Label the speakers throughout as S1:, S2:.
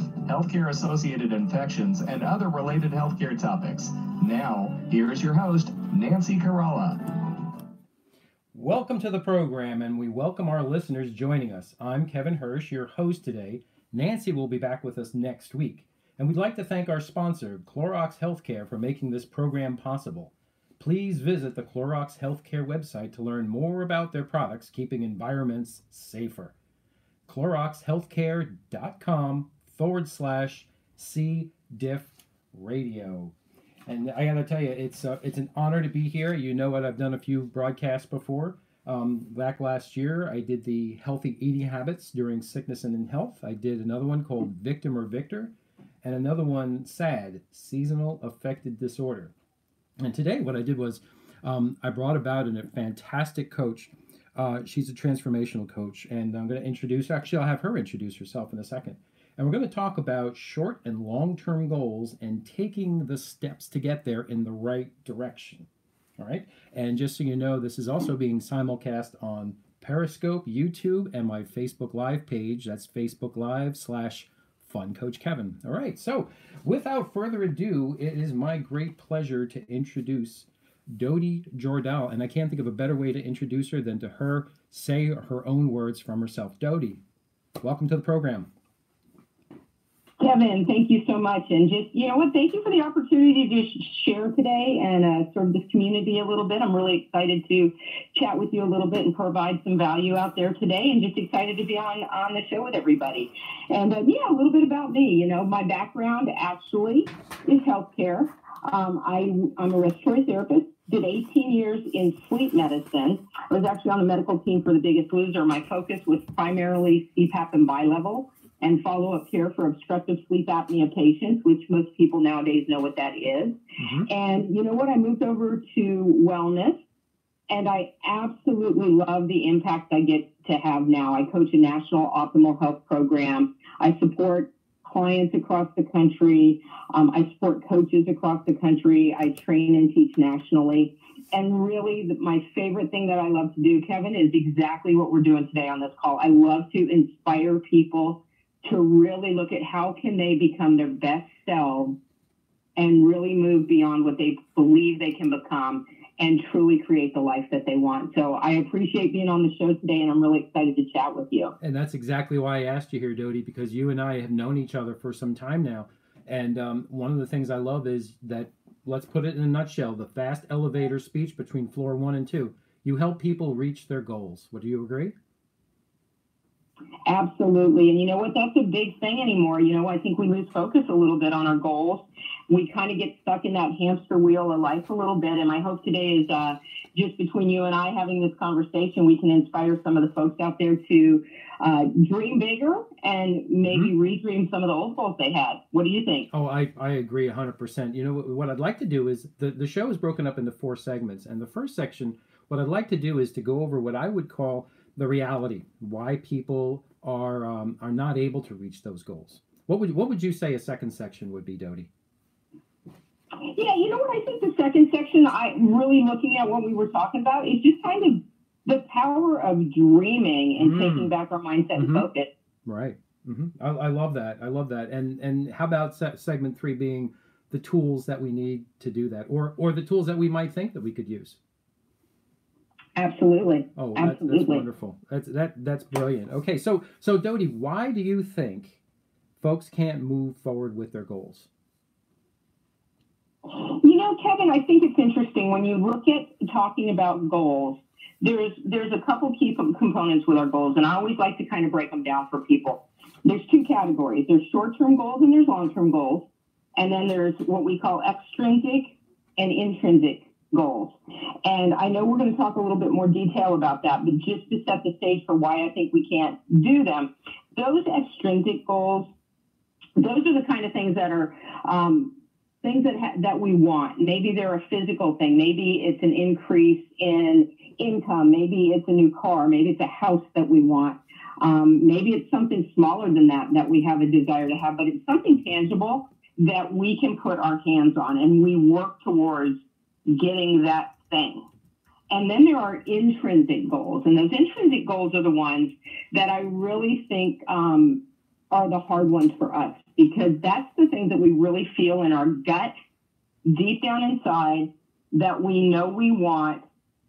S1: healthcare-associated infections, and other related healthcare topics. Now, here's your host, Nancy Caralla.
S2: Welcome to the program, and we welcome our listeners joining us. I'm Kevin Hersh, your host today. Nancy will be back with us next week. And we'd like to thank our sponsor, Clorox Healthcare, for making this program possible. Please visit the Clorox Healthcare website to learn more about their products keeping environments safer. CloroxHealthcare.com/C Diff Radio. And I got to tell you, it's an honor to be here. You know what? I've done a few broadcasts before. Back last year, I did the healthy eating habits during sickness and in health. I did another one called Victim or Victor, and another one, SAD, Seasonal Affective Disorder. And today, what I did was I brought about a fantastic coach. She's a transformational coach, and I'm going to introduce her. Actually, I'll have her introduce herself in a second. And we're going to talk about short and long-term goals and taking the steps to get there in the right direction. All right? And just so you know, this is also being simulcast on Periscope, YouTube, and my Facebook Live page. That's Facebook Live/FunCoachKevin. All right, so without further ado, it is my great pleasure to introduce Dodi Jordal, and I can't think of a better way to introduce her than to her say her own words from herself. Dodi, welcome to the program.
S3: Kevin, thank you so much. And just, you know what, thank you for the opportunity to share today and serve this community a little bit. I'm really excited to chat with you a little bit and provide some value out there today, and just excited to be on the show with everybody. And a little bit about me. You know, my background actually is healthcare. I'm a respiratory therapist. Did 18 years in sleep medicine. I was actually on the medical team for The Biggest Loser. My focus was primarily CPAP and bilevel and follow-up care for obstructive sleep apnea patients, which most people nowadays know what that is. Mm-hmm. And you know what? I moved over to wellness, and I absolutely love the impact I get to have now. I coach a national optimal health program. I support clients across the country. I support coaches across the country. I train and teach nationally. And really, my favorite thing that I love to do, Kevin, is exactly what we're doing today on this call. I love to inspire people to really look at how can they become their best selves and really move beyond what they believe they can become and truly create the life that they want. So I appreciate being on the show today, and I'm really excited to chat with you.
S2: And that's exactly why I asked you here, Dodi, because you and I have known each other for some time now. And one of the things I love is that, let's put it in a nutshell, the fast elevator speech between floor 1 and 2. You help people reach their goals. Would you agree?
S3: Absolutely. And you know what? That's a big thing anymore. You know, I think we lose focus a little bit on our goals. We kind of get stuck in that hamster wheel of life a little bit. And my hope today is just between you and I having this conversation, we can inspire some of the folks out there to dream bigger and maybe redream some of the old goals they had. What do you think?
S2: Oh, I agree 100%. You know, what I'd like to do is the show is broken up into 4 segments. And the first section, what I'd like to do is to go over what I would call the reality, why people are not able to reach those goals. What would you say a second section would be, Dodi?
S3: Yeah, you know what? I think the second section, I'm really looking at what we were talking about, is just kind of the power of dreaming and taking back our mindset and focus.
S2: Right. I love that. I love that. And how about segment 3 being the tools that we need to do that, or the tools that we might think that we could use?
S3: Absolutely.
S2: Oh,
S3: absolutely.
S2: That's wonderful. That's brilliant. Okay, so Dodi, why do you think folks can't move forward with their goals?
S3: You know, Kevin, I think it's interesting when you look at talking about goals. There's a couple key components with our goals, and I always like to kind of break them down for people. There's 2 categories. There's short-term goals and there's long-term goals, and then there's what we call extrinsic and intrinsic goals. And I know we're going to talk a little bit more detail about that, but just to set the stage for why I think we can't do them, those extrinsic goals, those are the kind of things that are things that we want. Maybe they're a physical thing. Maybe it's an increase in income. Maybe it's a new car. Maybe it's a house that we want. Maybe it's something smaller than that we have a desire to have, but it's something tangible that we can put our hands on, and we work towards getting that thing. And then there are intrinsic goals, and those intrinsic goals are the ones that I really think are are the hard ones for us, because that's the things that we really feel in our gut, deep down inside, that we know we want.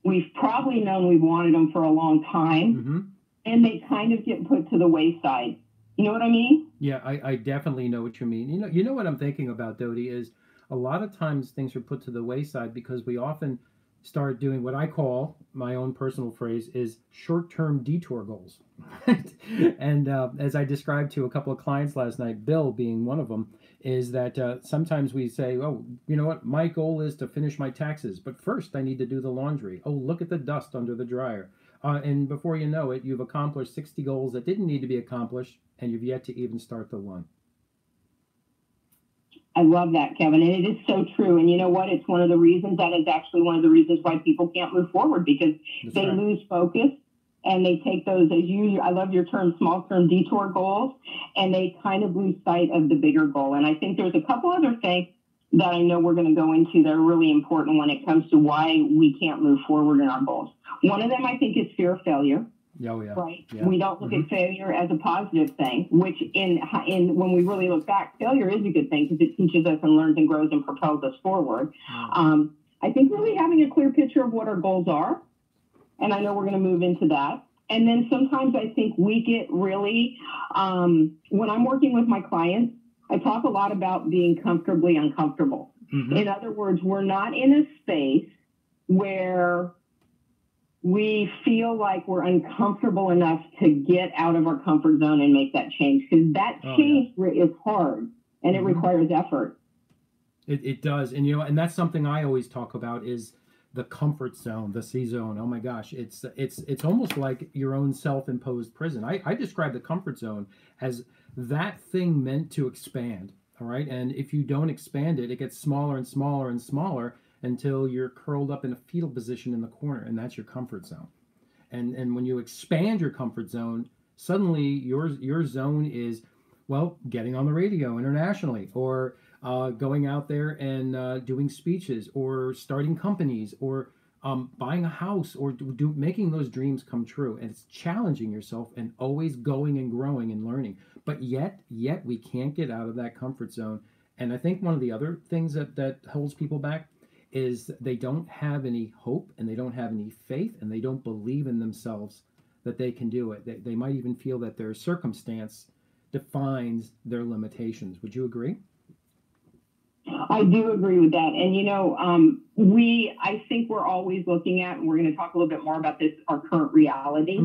S3: We've probably known we wanted them for a long time, and they kind of get put to the wayside. You know what I mean?
S2: Yeah, I definitely know what you mean. You know what I'm thinking about, Dodie, is a lot of times things are put to the wayside because we often start doing what I call, my own personal phrase, is short-term detour goals. And as I described to a couple of clients last night, Bill being one of them, is that sometimes we say, oh, you know what, my goal is to finish my taxes, but first I need to do the laundry. Oh, look at the dust under the dryer. And before you know it, you've accomplished 60 goals that didn't need to be accomplished, and you've yet to even start the one.
S3: I love that, Kevin, and it is so true. And you know what? It's one of the reasons, that is actually one of the reasons why people can't move forward, because they lose focus, and they take those, I love your term, small-term detour goals, and they kind of lose sight of the bigger goal. And I think there's a couple other things that I know we're going to go into that are really important when it comes to why we can't move forward in our goals. One of them, I think, is fear of failure.
S2: Oh, yeah.
S3: Right.
S2: Yeah.
S3: We don't look at failure as a positive thing, which in when we really look back, failure is a good thing because it teaches us and learns and grows and propels us forward. I think really having a clear picture of what our goals are, and I know we're going to move into that. And then sometimes I think we get really, when I'm working with my clients, I talk a lot about being comfortably uncomfortable. In other words, we're not in a space where we feel like we're uncomfortable enough to get out of our comfort zone and make that change, because that change is hard and it requires effort.
S2: It does. And, you know, and that's something I always talk about is the comfort zone, the C zone. Oh my gosh. It's almost like your own self-imposed prison. I describe the comfort zone as that thing meant to expand. All right. And if you don't expand it, it gets smaller and smaller and smaller until you're curled up in a fetal position in the corner, and that's your comfort zone. And when you expand your comfort zone, suddenly your zone is, well, getting on the radio internationally, or going out there and doing speeches, or starting companies, or buying a house, or making those dreams come true. And it's challenging yourself and always going and growing and learning. But yet we can't get out of that comfort zone. And I think one of the other things that holds people back is they don't have any hope, and they don't have any faith, and they don't believe in themselves that they can do it. They might even feel that their circumstance defines their limitations. Would you agree?
S3: I do agree with that. And, you know, I think we're always looking at, and we're going to talk a little bit more about this, our current reality.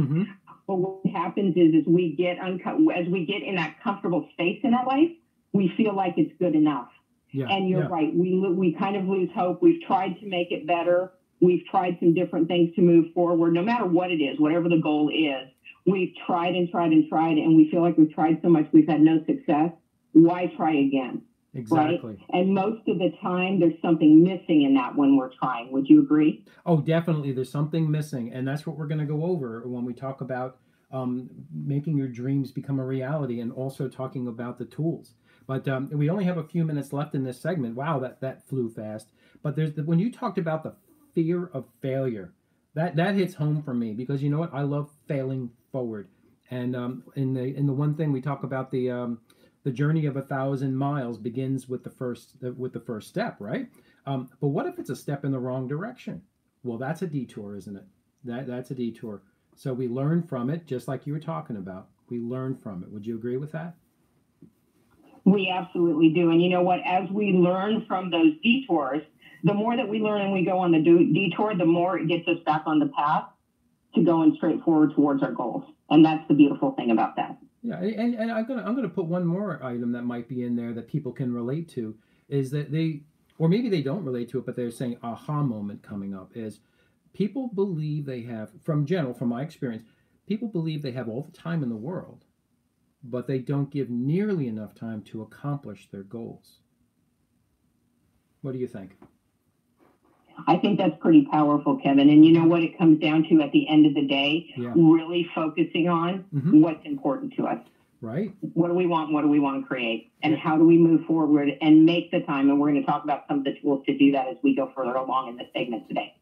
S3: But what happens is as we get in that comfortable space in our life, we feel like it's good enough. Yeah, and you're right. We kind of lose hope. We've tried to make it better. We've tried some different things to move forward, no matter what it is, whatever the goal is. We've tried and tried and tried, and we feel like we've tried so much we've had no success. Why try again?
S2: Exactly.
S3: Right? And most of the time, there's something missing in that when we're trying. Would you agree?
S2: Oh, definitely. There's something missing, and that's what we're going to go over when we talk about making your dreams become a reality, and also talking about the tools. But we only have a few minutes left in this segment. Wow, that flew fast. But when you talked about the fear of failure, that hits home for me, because you know what? I love failing forward. And in the one thing we talk about, the journey of 1,000 miles begins with the first step, right? But what if it's a step in the wrong direction? Well, that's a detour, isn't it? That's a detour. So we learn from it, just like you were talking about. We learn from it. Would you agree with that?
S3: We absolutely do. And you know what? As we learn from those detours, the more that we learn and we go on the detour, the more it gets us back on the path to going straight forward towards our goals. And that's the beautiful thing about that.
S2: Yeah, and I'm gonna put one more item that might be in there that people can relate to, is that or maybe they don't relate to it, but they're saying aha moment coming up is people believe they have, from my experience, people believe they have all the time in the world, but they don't give nearly enough time to accomplish their goals. What do you think?
S3: I think that's pretty powerful, Kevin. And you know what it comes down to at the end of the day? Yeah. Really focusing on what's important to us.
S2: Right.
S3: What do we want? What do we want to create? And how do we move forward and make the time? And we're going to talk about some of the tools to do that as we go further along in this segment today.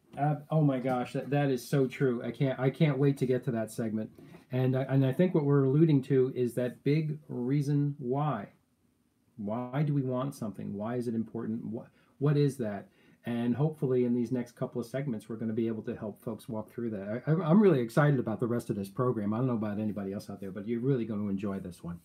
S2: Oh my gosh, that is so true. I can't wait to get to that segment, and I think what we're alluding to is that big reason why. Why do we want something? Why is it important? What is that? And hopefully, in these next couple of segments, we're going to be able to help folks walk through that. I'm really excited about the rest of this program. I don't know about anybody else out there, but you're really going to enjoy this one.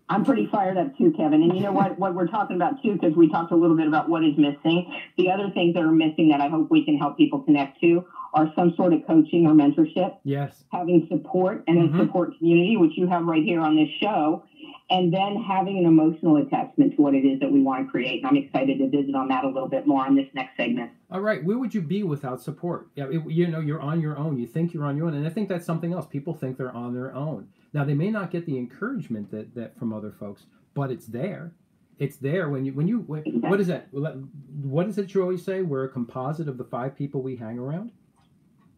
S3: I'm pretty fired up too, Kevin. And you know what we're talking about too, because we talked a little bit about what is missing. The other things that are missing that I hope we can help people connect to are some sort of coaching or mentorship.
S2: Yes.
S3: Having support and a support community, which you have right here on this show. And then having an emotional attachment to what it is that we want to create. And I'm excited to visit on that a little bit more on this next segment.
S2: All right. Where would you be without support? Yeah, you're on your own. You think you're on your own. And I think that's something else. People think they're on their own. Now, they may not get the encouragement that from other folks, but it's there. It's there when what is that? What is it you always say? We're a composite of the 5 people we hang around.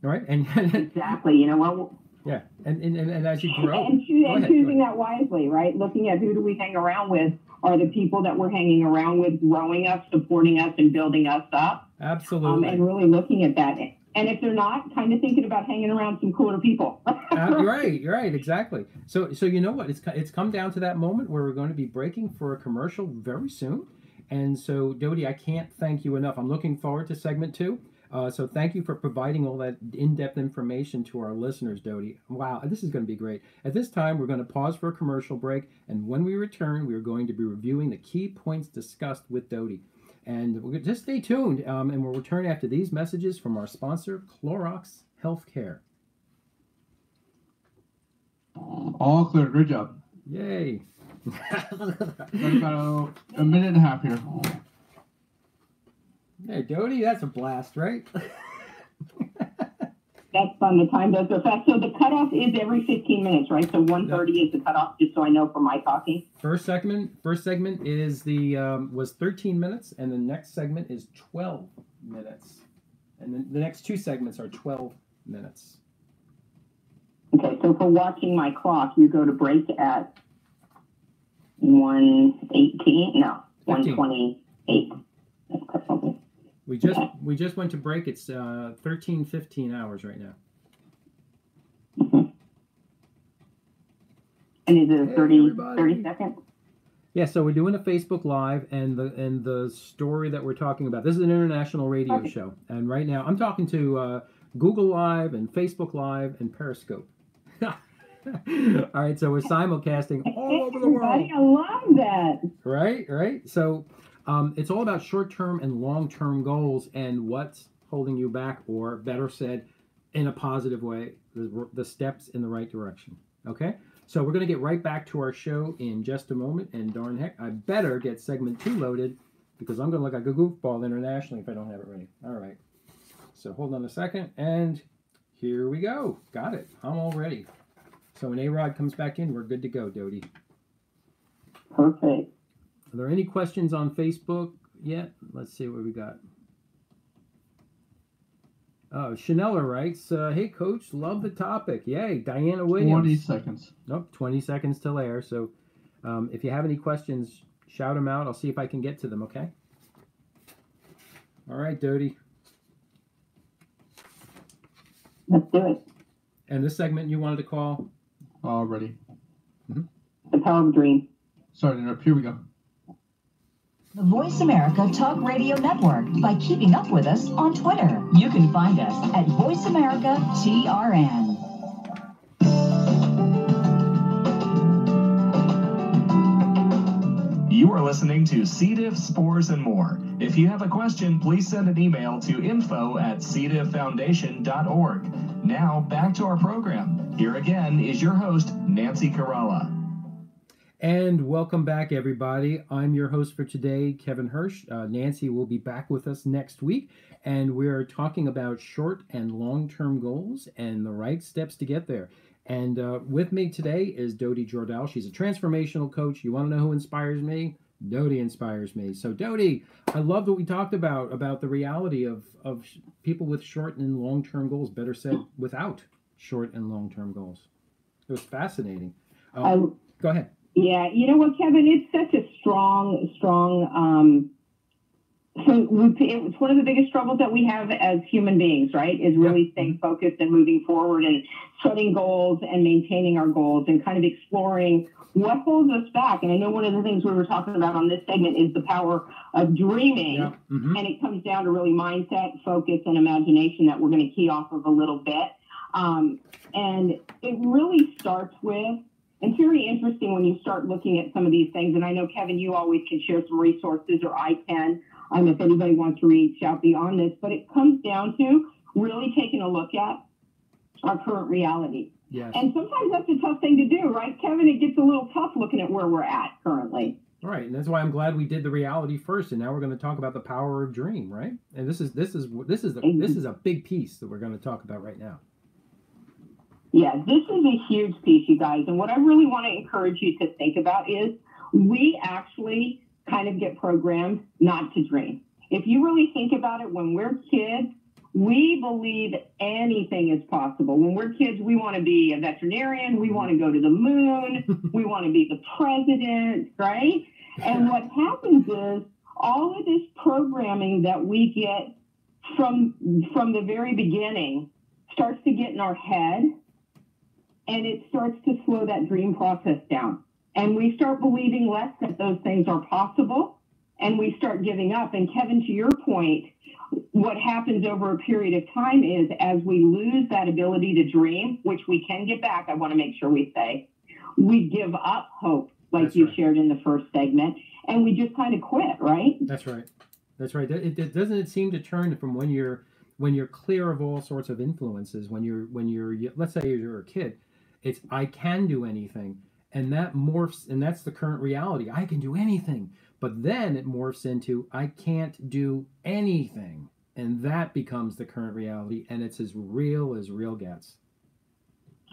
S2: All right. And
S3: exactly. You know what?
S2: Yeah, and as you grow,
S3: and choosing that wisely, right? Looking at who do we hang around with are the people that we're hanging around with, growing us, supporting us, and building us up.
S2: Absolutely.
S3: And really looking at that. And if they're not, kind of thinking about hanging around some cooler people.
S2: Right, exactly. So you know what? It's come down to that moment where we're going to be breaking for a commercial very soon. And so, Dodie, I can't thank you enough. I'm looking forward to segment 2. So thank you for providing all that in-depth information to our listeners, Dodie. Wow, this is going to be great. At this time, we're going to pause for a commercial break, and when we return, we're going to be reviewing the key points discussed with Dodie. And just stay tuned, and we'll return after these messages from our sponsor, Clorox Healthcare.
S4: All clear. Good job.
S2: Yay.
S4: We've got a minute and a half here.
S2: Hey, Dodie, that's a blast, right?
S3: That's fun. The time does go fast. So the cutoff is every 15 minutes, right? So 1:30 is the cutoff, just so I know for my talking.
S2: First segment is was 13 minutes, and the next segment is 12 minutes. And then the next 2 segments are 12 minutes.
S3: Okay, so for watching my clock, you go to break at 1:18? No, 1:28.
S2: We just went to break. It's 13:15 hours right now.
S3: Mm-hmm. And is it 30 seconds?
S2: Yeah, so we're doing a Facebook Live, and the story that we're talking about. This is an international radio show, and right now I'm talking to Google Live and Facebook Live and Periscope. All right, so we're simulcasting all over the world.
S3: I love that.
S2: Right. So. It's all about short-term and long-term goals and what's holding you back, or better said, in a positive way, the steps in the right direction. Okay? So we're going to get right back to our show in just a moment, and darn heck, I better get segment 2 loaded because I'm going to look like a goofball internationally if I don't have it ready. All right. So hold on a second, and here we go. Got it. I'm all ready. So when A-Rod comes back in, we're good to go, Dodie.
S3: Perfect.
S2: Are there any questions on Facebook yet? Let's see what we got. Oh, Chanella writes, hey, Coach, love the topic. Yay, Diana Williams.
S4: 20 seconds.
S2: Nope, 20 seconds till air. So if you have any questions, shout them out. I'll see if I can get to them, okay? All right, Dodie.
S3: Let's do it.
S2: And this segment you wanted to call?
S4: Ready.
S2: Mm-hmm.
S3: The Power of Dream.
S4: Sorry to interrupt. Here we go.
S5: The Voice America Talk Radio Network by keeping up with us on Twitter. You can find us at Voice America TRN.
S1: You are listening to C. diff, spores, and more. If you have a question, please send an email to info@cdifffoundation.org. Now, back to our program. Here again is your host, Nancy Caralla.
S2: And welcome back, everybody. I'm your host for today, Kevin Hersh. Nancy will be back with us next week, and we're talking about short and long-term goals and the right steps to get there. And with me today is Dodie Jordal. She's a transformational coach. You want to know who inspires me? Dodie inspires me. So, Dodie, I love what we talked about the reality of people with short and long-term goals, better said, without short and long-term goals. It was fascinating. Go ahead.
S3: Yeah, you know what, Kevin? It's such a strong it's one of the biggest struggles that we have as human beings, right? Is really staying focused and moving forward and setting goals and maintaining our goals and kind of exploring what holds us back. And I know one of the things we were talking about on this segment is the power of dreaming.
S2: Yeah. Mm-hmm.
S3: And it comes down to really mindset, focus, and imagination that we're going to key off of a little bit. And it really starts with, it's very interesting when you start looking at some of these things. And I know, Kevin, you always can share some resources, or I can, if anybody wants to reach out beyond this. But it comes down to really taking a look at our current reality.
S2: Yes.
S3: And sometimes that's a tough thing to do, right, Kevin? It gets a little tough looking at where we're at currently.
S2: Right, and that's why I'm glad we did the reality first, and now we're going to talk about the power of dream, right? And this is a big piece that we're going to talk about right now.
S3: Yeah, this is a huge piece, you guys. And what I really want to encourage you to think about is we actually kind of get programmed not to dream. If you really think about it, when we're kids, we believe anything is possible. When we're kids, we want to be a veterinarian. We want to go to the moon. We want to be the president, right? And what happens is all of this programming that we get from the very beginning starts to get in our head, and it starts to slow that dream process down. And we start believing less that those things are possible, and we start giving up. And Kevin, to your point, what happens over a period of time is as we lose that ability to dream, which we can get back, I want to make sure we say, we give up hope, like
S2: That's
S3: you
S2: right.
S3: shared in the first segment, and we just kind of quit, right?
S2: That's right. That's right. It doesn't seem to turn from when you're clear of all sorts of influences. When you're let's say you're a kid, it's I can do anything, and that morphs, and that's the current reality. I can do anything. But then it morphs into I can't do anything. And that becomes the current reality. And it's as real gets.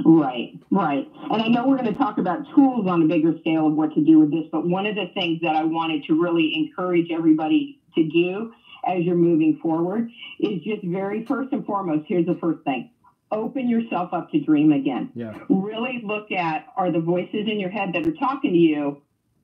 S3: Right, right. And I know we're going to talk about tools on a bigger scale of what to do with this. But one of the things that I wanted to really encourage everybody to do as you're moving forward is just very first and foremost, here's the first thing. Open yourself up to dream again.
S2: Yeah.
S3: Really look at, are the voices in your head that are talking to you,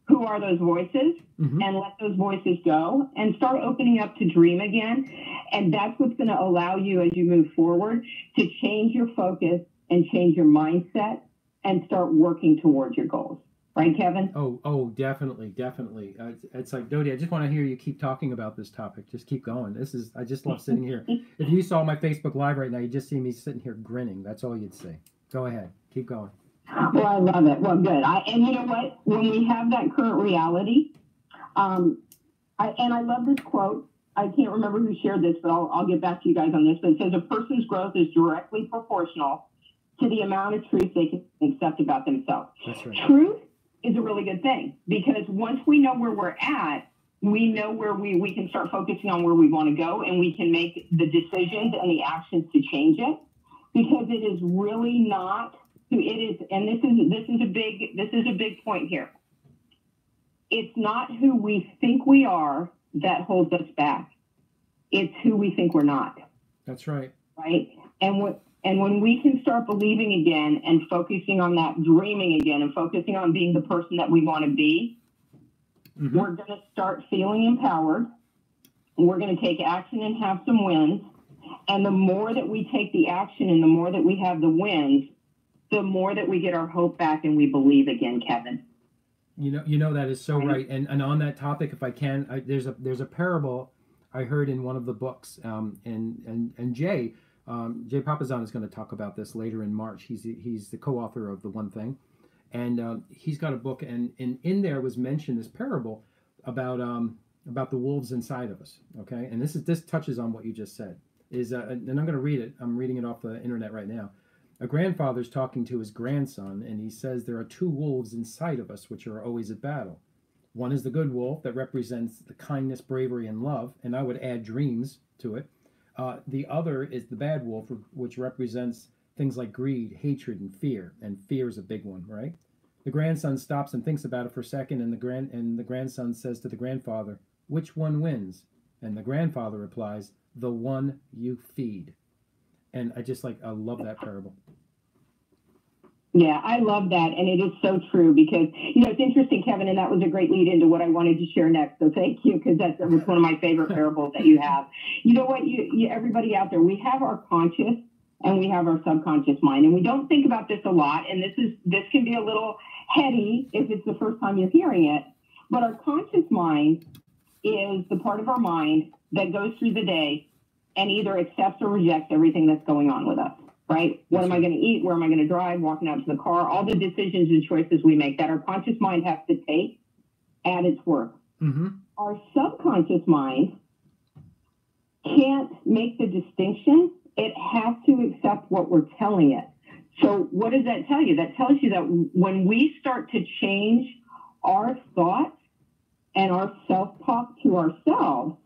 S3: who are those voices?
S2: Mm-hmm.
S3: And let those voices go and start opening up to dream again. And that's what's going to allow you as you move forward to change your focus and change your mindset and start working towards your goals. Right, Kevin?
S2: Oh, definitely. It's like, Dodie, I just want to hear you keep talking about this topic. Just keep going. I just love sitting here. If you saw my Facebook Live right now, you'd just see me sitting here grinning. That's all you'd see. Go ahead. Keep going.
S3: Well, I love it. Well, good. And you know what? When we have that current reality, I love this quote. I can't remember who shared this, but I'll get back to you guys on this. But it says, a person's growth is directly proportional to the amount of truth they can accept about themselves.
S2: That's right.
S3: Truth is a really good thing, because once we know where we're at, we know where we can start focusing on where we want to go, and we can make the decisions and the actions to change it, because it is really not who it is. And this is a big point here. It's not who we think we are that holds us back. It's who we think we're not.
S2: That's right.
S3: Right? And when we can start believing again and focusing on that dreaming again and focusing on being the person that we want to be,
S2: Mm-hmm.
S3: we're going to start feeling empowered. We're going to take action and have some wins. And the more that we take the action and the more that we have the wins, the more that we get our hope back and we believe again, Kevin.
S2: You know that is so right. And on that topic, if I can, there's a parable I heard in one of the books, and Jay Papasan is going to talk about this later in March. He's the co-author of The One Thing, and he's got a book, and in there was mentioned this parable about the wolves inside of us. Okay, and this touches on what you just said. And I'm going to read it. I'm reading it off the internet right now. A grandfather's talking to his grandson, and he says there are two wolves inside of us which are always at battle. One is the good wolf that represents the kindness, bravery, and love, and I would add dreams to it. The other is the bad wolf, which represents things like greed, hatred, and fear is a big one, right? The grandson stops and thinks about it for a second, and the grandson says to the grandfather, "Which one wins?" And the grandfather replies, "The one you feed." And I love that parable.
S3: Yeah, I love that. And it is so true because, it's interesting, Kevin, and that was a great lead into what I wanted to share next. So thank you, because that was one of my favorite parables that you have. You know what, everybody out there, we have our conscious and we have our subconscious mind. And we don't think about this a lot. And this can be a little heady if it's the first time you're hearing it. But our conscious mind is the part of our mind that goes through the day and either accepts or rejects everything that's going on with us. Right? What am I going to eat? Where am I going to drive? Walking out to the car? All the decisions and choices we make that our conscious mind has to take at its work.
S2: Mm-hmm.
S3: Our subconscious mind can't make the distinction. It has to accept what we're telling it. So what does that tell you? That tells you that when we start to change our thoughts and our self-talk to ourselves,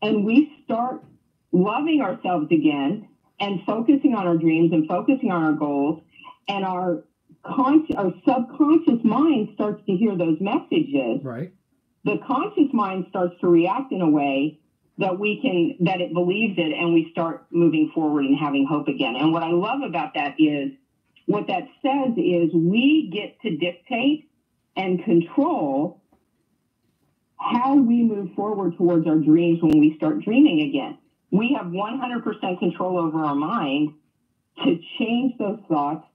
S3: and we start loving ourselves again, and focusing on our dreams and focusing on our goals, and our subconscious mind starts to hear those messages.
S2: Right.
S3: The conscious mind starts to react in a way that it believes it, and we start moving forward and having hope again. And what I love about that is, what that says is we get to dictate and control how we move forward towards our dreams when we start dreaming again. We have 100% control over our mind to change those thoughts,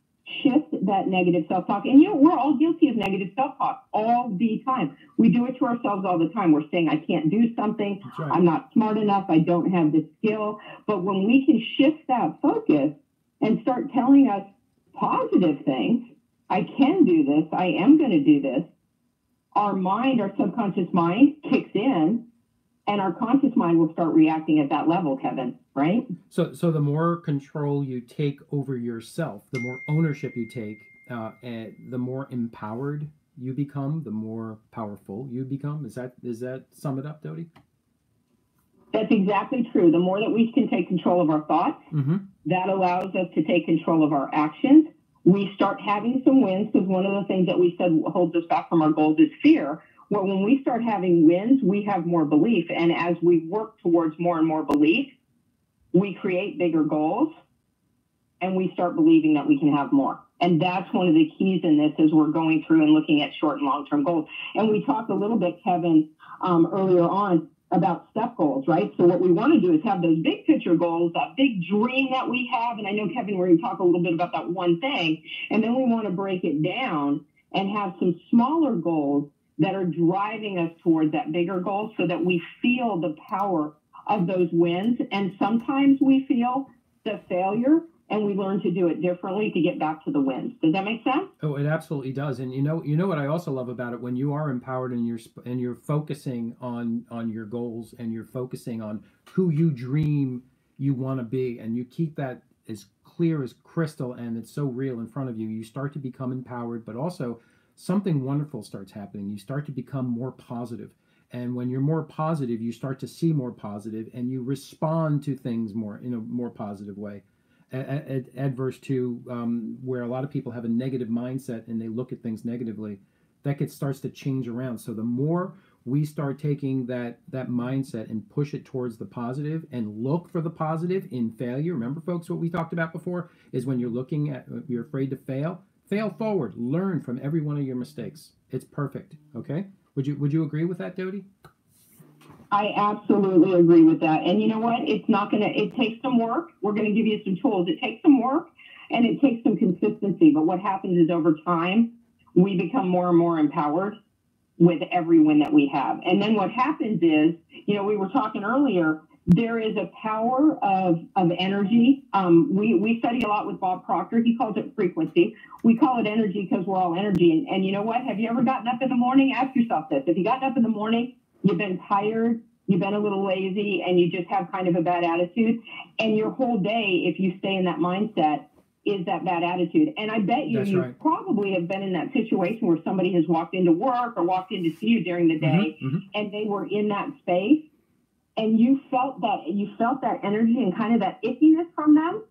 S3: shift that negative self-talk. And we're all guilty of negative self-talk all the time. We do it to ourselves all the time. We're saying, I can't do something.
S2: Right.
S3: I'm not smart enough. I don't have the skill. But when we can shift that focus and start telling us positive things, I can do this. I am going to do this. Our mind, our subconscious mind kicks in, and our conscious mind will start reacting at that level, Kevin, right?
S2: So the more control you take over yourself, the more ownership you take, and the more empowered you become, the more powerful you become. Does that sum it up, Dodie?
S3: That's exactly true. The more that we can take control of our thoughts,
S2: Mm-hmm.
S3: that allows us to take control of our actions. We start having some wins, because one of the things that we said holds us back from our goals is fear. Well, when we start having wins, we have more belief. And as we work towards more and more belief, we create bigger goals, and we start believing that we can have more. And that's one of the keys in this as we're going through and looking at short and long-term goals. And we talked a little bit, Kevin, earlier on about step goals, right? So what we want to do is have those big picture goals, that big dream that we have. And I know, Kevin, we're going to talk a little bit about that one thing. And then we want to break it down and have some smaller goals that are driving us towards that bigger goal, so that we feel the power of those wins. And sometimes we feel the failure, and we learn to do it differently to get back to the wins. Does that make sense?
S2: Oh, it absolutely does. And you know what I also love about it, when you are empowered and you're focusing on your goals, and you're focusing on who you dream you want to be, and you keep that as clear as crystal and it's so real in front of you, you start to become empowered, but also something wonderful starts happening. You start to become more positive. And when you're more positive, you start to see more positive, and you respond to things more in a more positive way. Adverse to where a lot of people have a negative mindset and they look at things negatively, that starts to change around. So the more we start taking that mindset and push it towards the positive, and look for the positive in failure. Remember, folks, what we talked about before is when you're afraid to fail forward, learn from every one of your mistakes. It's perfect. Okay. Would you agree with that, Dodie?
S3: I absolutely agree with that. And you know what? It takes some work. We're going to give you some tools. It takes some work, and it takes some consistency. But what happens is, over time, we become more and more empowered with every win that we have. And then what happens is, we were talking earlier, there is a power of energy. We study a lot with Bob Proctor. He calls it frequency. We call it energy because we're all energy. And you know what? Have you ever gotten up in the morning? Ask yourself this. If you gotten up in the morning, you've been tired, you've been a little lazy, and you just have kind of a bad attitude, and your whole day, if you stay in that mindset, is that bad attitude. And I bet you
S2: right.
S3: probably have been in that situation where somebody has walked into work or walked in to see you during the day, and they were in that space, and you felt that energy and kind of that ickiness from them.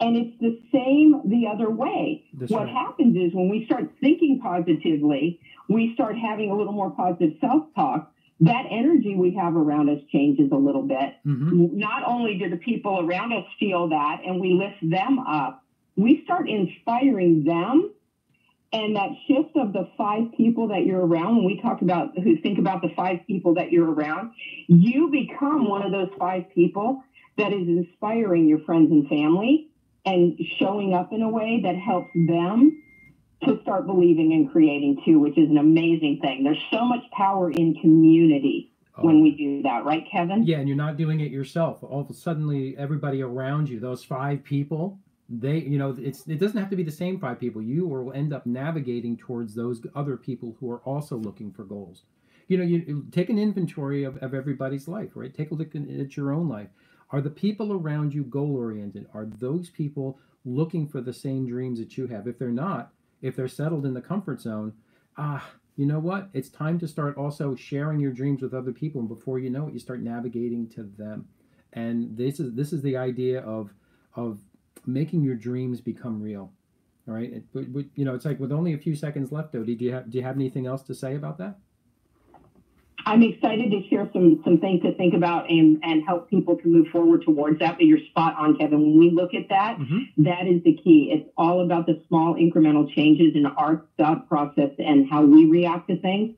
S3: And it's the same the other way. What happens is, when we start thinking positively, we start having a little more positive self-talk, that energy we have around us changes a little bit. Not only do the people around us feel that, and we lift them up, we start inspiring them. And that shift of the 5 people that you're around, when we talk about who think about the 5 people that you're around, you become one of those 5 people that is inspiring your friends and family and showing up in a way that helps them to start believing and creating too, which is an amazing thing. There's so much power in community when we do that, right, Kevin?
S2: Yeah, and you're not doing it yourself. All of a sudden, everybody around you, those 5 people, it doesn't have to be the same 5 people. You will end up navigating towards those other people who are also looking for goals. You take an inventory of everybody's life, right? Take a look at your own life. Are the people around you goal-oriented? Are those people looking for the same dreams that you have? If they're not, if they're settled in the comfort zone, you know what? It's time to start also sharing your dreams with other people. And before you know it, you start navigating to them. And this is the idea of making your dreams become real. All right. It's like with only a few seconds left, Dodie, do you have anything else to say about that?
S3: I'm excited to share some things to think about and help people to move forward towards that. But you're spot on, Kevin. When we look at that, that is the key. It's all about the small incremental changes in our thought process and how we react to things.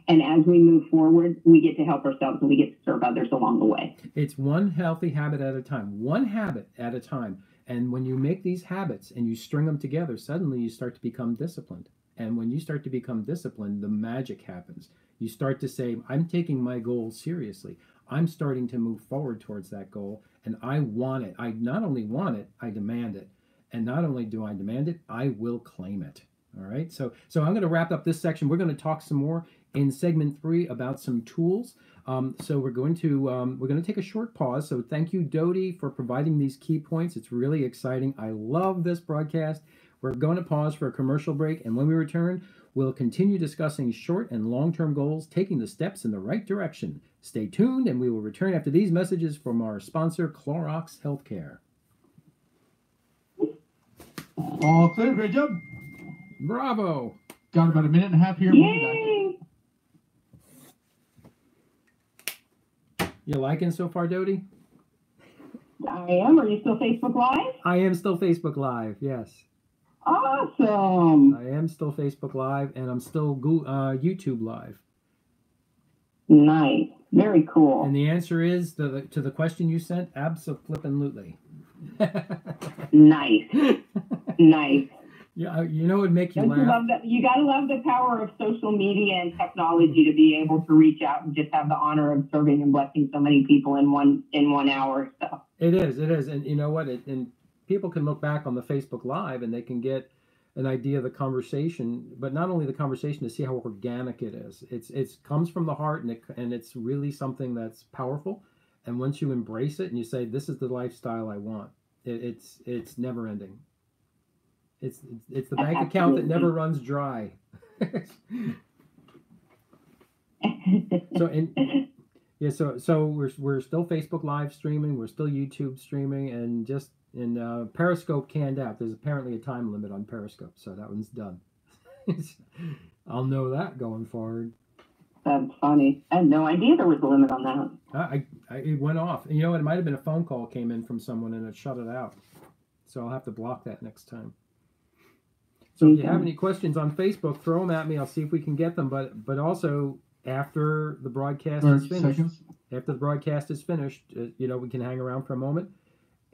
S3: And as we move forward, we get to help ourselves and we get to serve others along the way.
S2: It's one healthy habit at a time, one habit at a time. And when you make these habits and you string them together, suddenly you start to become disciplined. And when you start to become disciplined, the magic happens. You start to say, I'm taking my goal seriously. I'm starting to move forward towards that goal. And I want it. I not only want it, I demand it. And not only do I demand it, I will claim it. All right. So I'm going to wrap up this section. We're going to talk some more in segment 3 about some tools. So we're going to take a short pause. So thank you, Dodie, for providing these key points. It's really exciting. I love this broadcast. We're going to pause for a commercial break, and when we return, we'll continue discussing short and long-term goals, taking the steps in the right direction. Stay tuned, and we will return after these messages from our sponsor, Clorox Healthcare.
S4: All clear, great job.
S2: Bravo.
S4: Got about a minute and a half here.
S3: Yay!
S2: You liking so far, Dodie?
S3: I am. Are you still Facebook Live?
S2: I am still Facebook Live, yes.
S3: Awesome.
S2: I am still Facebook Live, and I'm still YouTube Live.
S3: Nice. Very cool.
S2: And the answer is, to the question you sent, abso-flippin'-lutely.
S3: Nice. Nice.
S2: Yeah, it would make you
S3: Don't you
S2: laugh.
S3: love that? You got to love the power of social media and technology to be able to reach out and just have the honor of serving and blessing so many people in 1 hour. So
S2: It is, and you know what? And people can look back on the Facebook Live and they can get an idea of the conversation, but not only the conversation, to see how organic it is. It comes from the heart, and it's really something that's powerful. And once you embrace it and you say, "This is the lifestyle I want," it's never ending. It's the bank account that never runs dry. So we're still Facebook Live streaming, we're still YouTube streaming, and just in Periscope canned out. There's apparently a time limit on Periscope, so that one's done. I'll know that going forward.
S3: that's funny. I had no idea there was a limit on that.
S2: It went off. You know, it might have been a phone call came in from someone and it shut it out. So I'll have to block that next time. So if you have any questions on Facebook, throw them at me. I'll see if we can get them. But also after the broadcast is finished, we can hang around for a moment,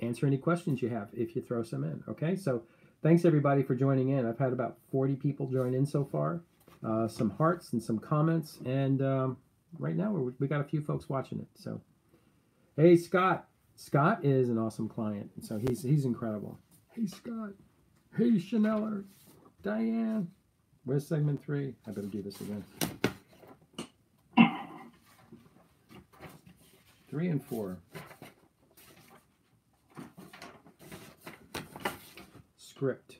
S2: answer any questions you have if you throw some in. Okay. So thanks everybody for joining in. I've had about 40 people join in so far. Some hearts and some comments, and right now we got a few folks watching it. So, hey Scott is an awesome client, and so he's incredible. Hey Scott, hey Chaneller, Diane, where's segment 3? I better do this again. 3 and 4. Script.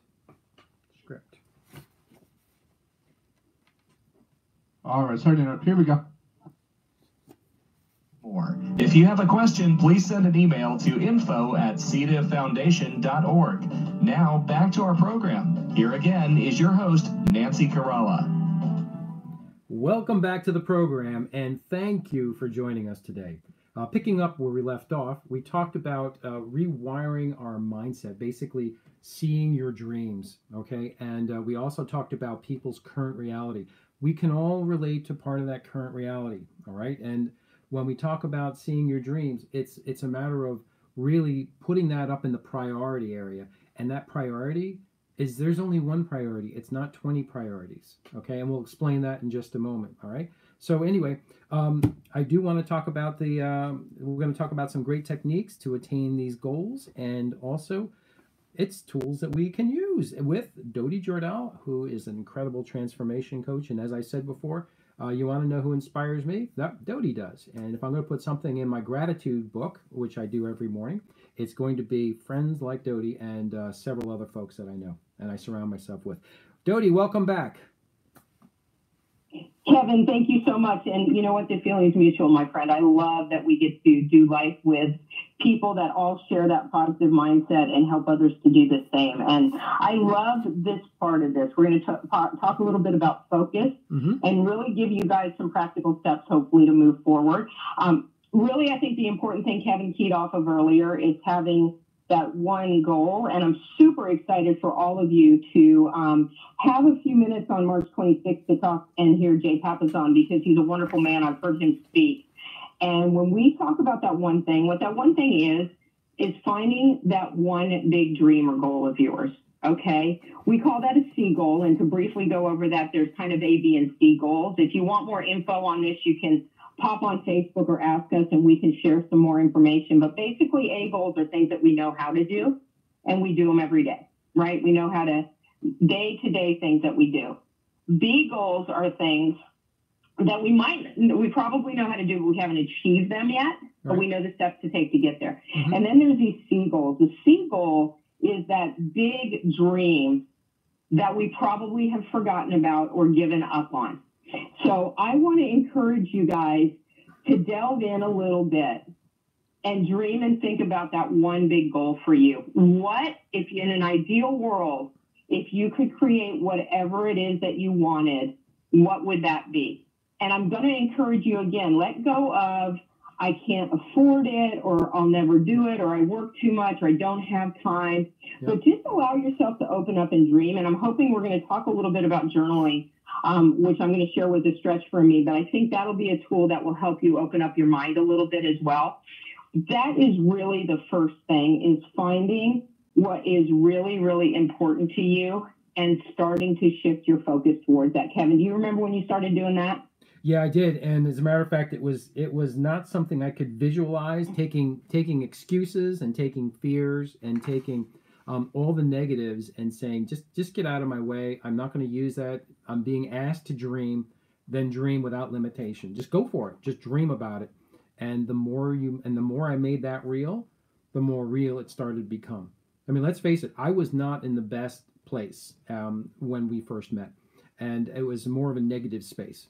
S4: All right, starting up. Here we go.
S1: If you have a question, please send an email to info@cdafoundation.org. Now, back to our program. Here again is your host, Nancy Caralla.
S2: Welcome back to the program, and thank you for joining us today. Picking up where we left off, we talked about rewiring our mindset, basically seeing your dreams, okay? And we also talked about people's current reality. We can all relate to part of that current reality, all right? And when we talk about seeing your dreams, it's a matter of really putting that up in the priority area. And that priority is, there's only one priority. It's not 20 priorities, okay? And we'll explain that in just a moment, all right? So anyway, I do want to talk about we're going to talk about some great techniques to attain these goals, and also it's tools that we can use with Dodi Jordal, who is an incredible transformation coach. And as I said before, you want to know who inspires me? That Dodi does. And if I'm going to put something in my gratitude book, which I do every morning, it's going to be friends like Dodi and several other folks that I know and I surround myself with. Dodi, welcome back.
S3: Kevin, thank you so much. And you know what? The feeling is mutual, my friend. I love that we get to do life with people that all share that positive mindset and help others to do the same. And I love this part of this. We're going to talk a little bit about focus and really give you guys some practical steps, hopefully, to move forward. Really, I think the important thing Kevin keyed off of earlier is having that one goal. And I'm super excited for all of you to have a few minutes on March 26th to talk and hear Jay Papasan, because he's a wonderful man. I've heard him speak. And when we talk about that one thing, what that one thing is finding that one big dream or goal of yours. Okay. We call that a C goal. And to briefly go over that, there's kind of A, B, and C goals. If you want more info on this, you can pop on Facebook or ask us and we can share some more information. But basically, A goals are things that we know how to do, and we do them every day, right? We know how to day-to-day things that we do. B goals are things that we probably know how to do, but we haven't achieved them yet, but we know the steps to take to get there. And then there's these C goals. The C goal is that big dream that we probably have forgotten about or given up on. So I want to encourage you guys to delve in a little bit and dream and think about that one big goal for you. What if in an ideal world, if you could create whatever it is that you wanted, what would that be? And I'm going to encourage you again, let go of I can't afford it, or I'll never do it, or I work too much, or I don't have time. But just allow yourself to open up and dream. And I'm hoping we're going to talk a little bit about journaling, which I'm going to share with a stretch for me. But I think that'll be a tool that will help you open up your mind a little bit as well. That is really the first thing, is finding what is really, really important to you and starting to shift your focus towards that. Kevin, do you remember when you started doing that?
S2: Yeah, I did. And as a matter of fact, it was not something I could visualize, taking excuses and taking fears and taking all the negatives and saying, just get out of my way. I'm not going to use that. I'm being asked to dream, then dream without limitation. Just go for it. Just dream about it. And the more I made that real, the more real it started to become. I mean, let's face it, I was not in the best place when we first met, and it was more of a negative space.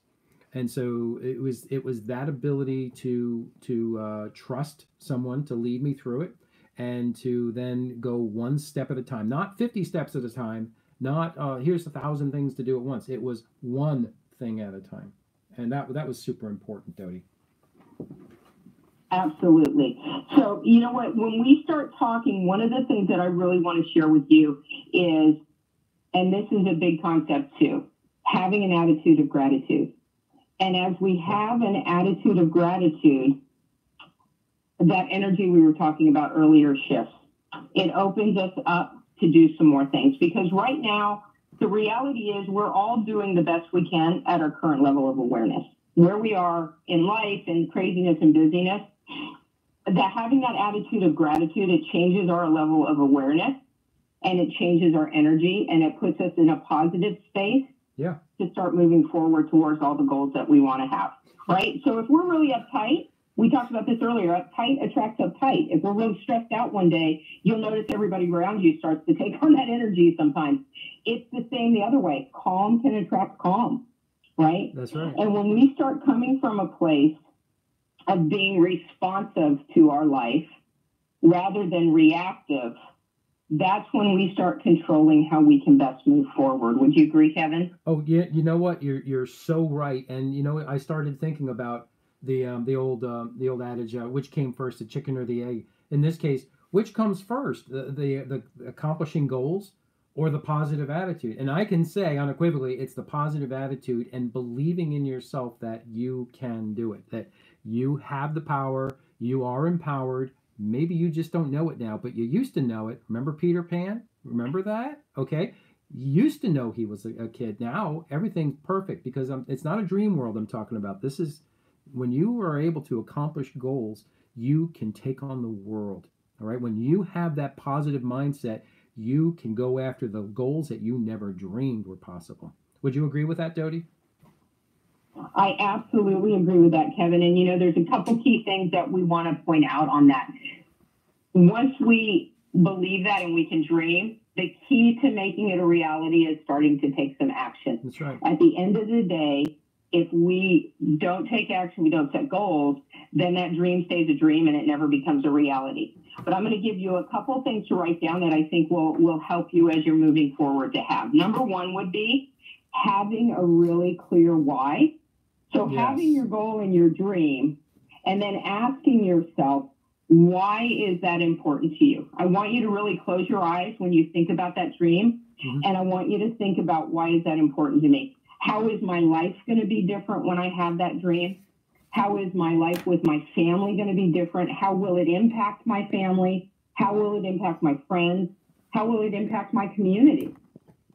S2: And so it was that ability to trust someone to lead me through it, and to then go one step at a time, not 50 steps at a time, not here's 1,000 things to do at once. It was one thing at a time, and that was super important, Dodi.
S3: Absolutely. So, you know what, when we start talking, one of the things that I really want to share with you is, and this is a big concept too, having an attitude of gratitude. And as we have an attitude of gratitude, that energy we were talking about earlier shifts. It opens us up to do some more things, because right now, the reality is we're all doing the best we can at our current level of awareness. Where we are in life and craziness and busyness, that having that attitude of gratitude, it changes our level of awareness, and it changes our energy, and it puts us in a positive space to start moving forward towards all the goals that we want to have, right? So if we're really uptight, we talked about this earlier, uptight attracts uptight. If we're really stressed out one day, you'll notice everybody around you starts to take on that energy sometimes. It's the same the other way. Calm can attract calm, right?
S2: That's right.
S3: And when we start coming from a place of being responsive to our life rather than reactive, that's when we start controlling how we can best move forward. Would you agree, Kevin?
S2: Oh, yeah. You know what? You're so right. And, you know, I started thinking about the old adage, which came first, the chicken or the egg? In this case, which comes first, the accomplishing goals or the positive attitude? And I can say unequivocally, it's the positive attitude and believing in yourself that you can do it, that you have the power, you are empowered. Maybe you just don't know it now, but you used to know it. Remember Peter Pan? Remember that? Okay. You used to know he was a kid. Now everything's perfect because it's not a dream world I'm talking about. This is when you are able to accomplish goals, you can take on the world. All right. When you have that positive mindset, you can go after the goals that you never dreamed were possible. Would you agree with that, Dodie?
S3: I absolutely agree with that, Kevin. And, there's a couple key things that we want to point out on that. Once we believe that and we can dream, the key to making it a reality is starting to take some action.
S2: That's right.
S3: At the end of the day, if we don't take action, we don't set goals, then that dream stays a dream and it never becomes a reality. But I'm going to give you a couple things to write down that I think will help you as you're moving forward to have. Number one would be having a really clear why. So
S2: Yes.
S3: having your goal and your dream, and then asking yourself, why is that important to you? I want you to really close your eyes when you think about that dream, and I want you to think about, why is that important to me? How is my life going to be different when I have that dream? How is my life with my family going to be different? How will it impact my family? How will it impact my friends? How will it impact my community?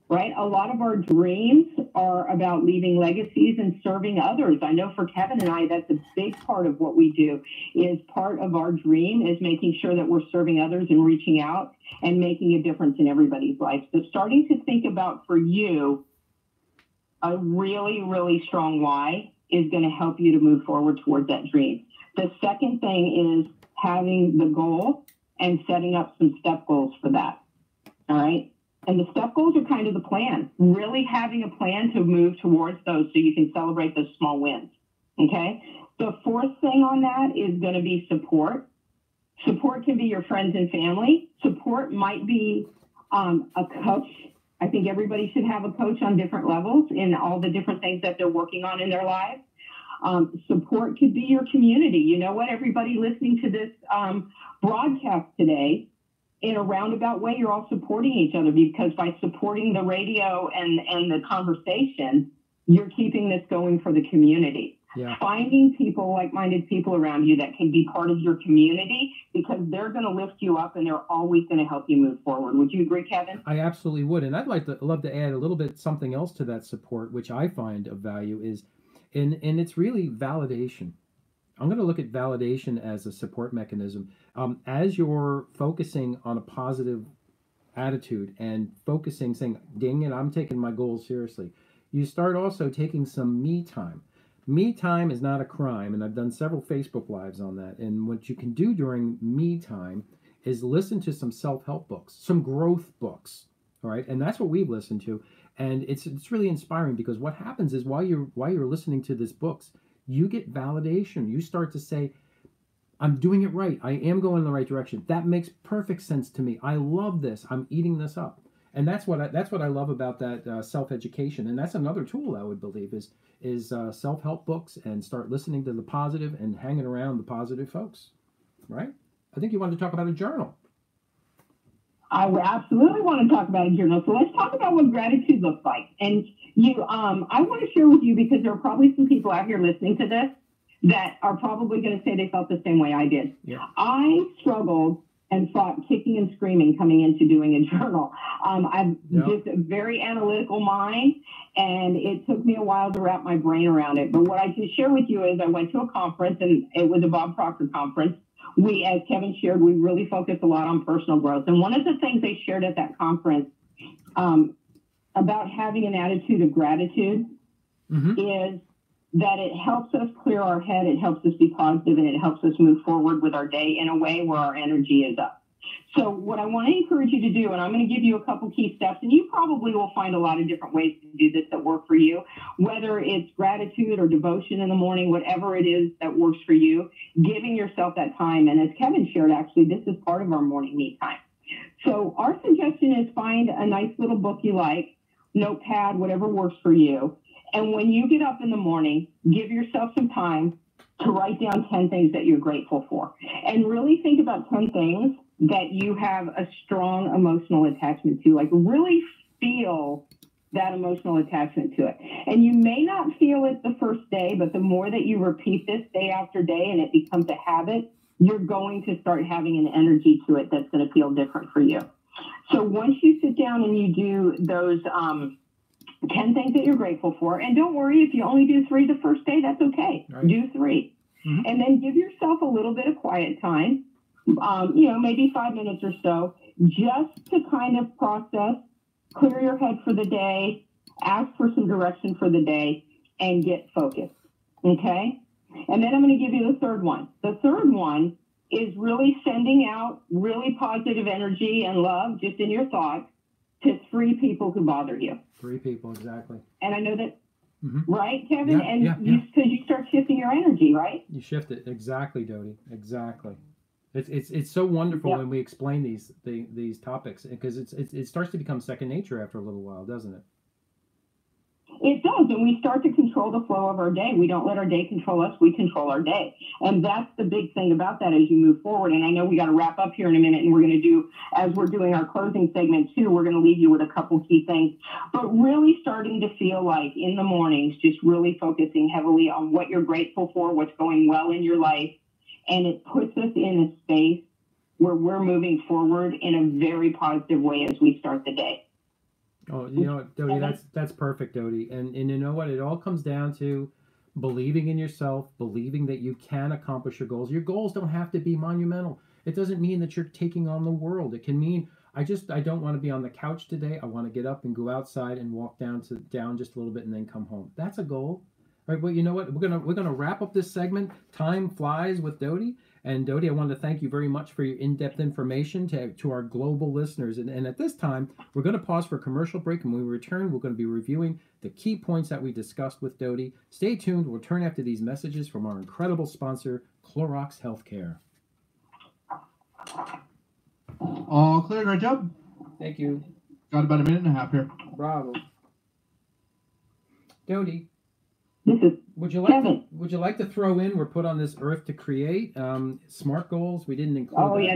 S3: Right? A lot of our dreams are about leaving legacies and serving others. I know for Kevin and I, that's a big part of what we do. Is part of our dream is making sure that we're serving others and reaching out and making a difference in everybody's life. So starting to think about, for you, a really, really strong why is going to help you to move forward towards that dream. The second thing is having the goal and setting up some step goals for that. All right. And the step goals are kind of the plan, really having a plan to move towards those so you can celebrate those small wins. Okay. The fourth thing on that is going to be support. Support can be your friends and family. Support might be a coach. I think everybody should have a coach on different levels in all the different things that they're working on in their lives. Support could be your community. You know what? Everybody listening to this broadcast today, in a roundabout way, you're all supporting each other, because by supporting the radio and the conversation, you're keeping this going for the community.
S2: Yeah.
S3: Finding people, like-minded people around you that can be part of your community, because they're going to lift you up and they're always going to help you move forward. Would you agree, Kevin?
S2: I absolutely would. And I'd love to add a little bit something else to that support, which I find of value is, and it's really validation. I'm going to look at validation as a support mechanism. As you're focusing on a positive attitude and focusing, saying, dang it, I'm taking my goals seriously, you start also taking some me time. Me time is not a crime, and I've done several Facebook Lives on that. And what you can do during me time is listen to some self-help books, some growth books, all right? And that's what we've listened to. And it's really inspiring, because what happens is while you're listening to these books, you get validation. You start to say, I'm doing it right. I am going in the right direction. That makes perfect sense to me. I love this. I'm eating this up. And that's what I love about that self-education. And that's another tool, I would believe, is self-help books, and start listening to the positive and hanging around the positive folks, right? I think you wanted to talk about a journal.
S3: I absolutely want to talk about a journal. So let's talk about what gratitude looks like. And I want to share with you, because there are probably some people out here listening to this that are probably going to say they felt the same way I did.
S2: Yeah.
S3: I struggled and fought kicking and screaming coming into doing a journal. I'm just a very analytical mind, and it took me a while to wrap my brain around it. But what I can share with you is I went to a conference, and it was a Bob Proctor conference. We, as Kevin shared, we really focused a lot on personal growth. And one of the things they shared at that conference about having an attitude of gratitude is that it helps us clear our head, it helps us be positive, and it helps us move forward with our day in a way where our energy is up. So what I want to encourage you to do, and I'm going to give you a couple key steps, and you probably will find a lot of different ways to do this that work for you, whether it's gratitude or devotion in the morning, whatever it is that works for you, giving yourself that time. And as Kevin shared, actually, this is part of our morning me time. So our suggestion is find a nice little book you like, notepad, whatever works for you. And when you get up in the morning, give yourself some time to write down 10 things that you're grateful for. And really think about 10 things that you have a strong emotional attachment to. Like, really feel that emotional attachment to it. And you may not feel it the first day, but the more that you repeat this day after day and it becomes a habit, you're going to start having an energy to it that's going to feel different for you. So once you sit down and you do those 10 things that you're grateful for, and don't worry if you only do 3 the first day, that's okay. Right. Do 3. Mm-hmm. And then give yourself a little bit of quiet time, maybe 5 minutes or so, just to kind of process, clear your head for the day, ask for some direction for the day, and get focused, okay? And then I'm going to give you the third one. The third one is really sending out really positive energy and love just in your thoughts to 3 people who bother you.
S2: 3 people, exactly.
S3: And I know that,
S2: mm-hmm.
S3: right, Kevin? Because you start shifting your energy, right?
S2: You shift it. Exactly, Dodie. Exactly. It's so wonderful when we explain these topics, because it starts to become second nature after a little while, doesn't it?
S3: It does, and we start to control the flow of our day. We don't let our day control us, we control our day. And that's the big thing about that as you move forward. And I know we got to wrap up here in a minute, and we're going to do, as we're doing our closing segment too, we're going to leave you with a couple key things. But really starting to feel like in the mornings, just really focusing heavily on what you're grateful for, what's going well in your life. And it puts us in a space where we're moving forward in a very positive way as we start the day.
S2: Oh, Dodie, that's perfect, Dodie. And you know what? It all comes down to believing in yourself, believing that you can accomplish your goals. Your goals don't have to be monumental. It doesn't mean that you're taking on the world. It can mean, I don't want to be on the couch today. I want to get up and go outside and walk down just a little bit and then come home. That's a goal. All right, well, you know what? We're gonna wrap up this segment. Time flies with Dodie. And Dodie, I want to thank you very much for your in-depth information to our global listeners. And at this time, we're going to pause for a commercial break. And when we return, we're going to be reviewing the key points that we discussed with Dodie. Stay tuned. We'll return after these messages from our incredible sponsor, Clorox Healthcare.
S4: All clear, great job.
S2: Thank you.
S4: Got about a minute and a half here.
S2: Bravo. Dodie.
S3: This is
S2: Would you like to throw in, we're put on this earth to create SMART goals? We didn't include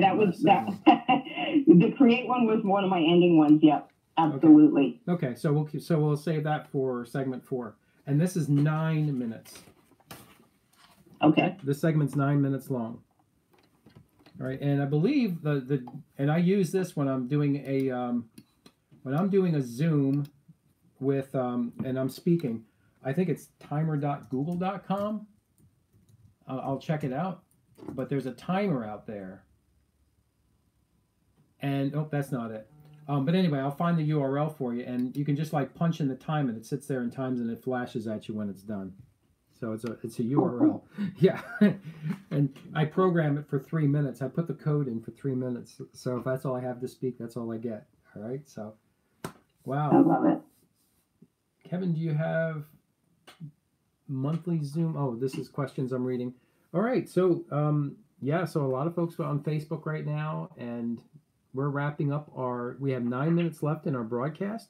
S3: the create one was one of my ending ones. Yep, absolutely.
S2: Okay, so we'll save that for segment 4. And this is 9 minutes.
S3: Okay.
S2: This segment's 9 minutes long. All right, and I believe and I use this when I'm doing a Zoom with and I'm speaking. I think it's timer.google.com. I'll check it out. But there's a timer out there. And, that's not it. But anyway, I'll find the URL for you. And you can just punch in the time and it sits there in times and it flashes at you when it's done. So it's a URL. Yeah. And I program it for 3 minutes. I put the code in for 3 minutes. So if that's all I have to speak, that's all I get. All right. So, wow.
S3: I love it.
S2: Kevin, do you have monthly Zoom? Oh, this is questions I'm reading. All right. So, so a lot of folks are on Facebook right now, and we're wrapping up we have 9 minutes left in our broadcast.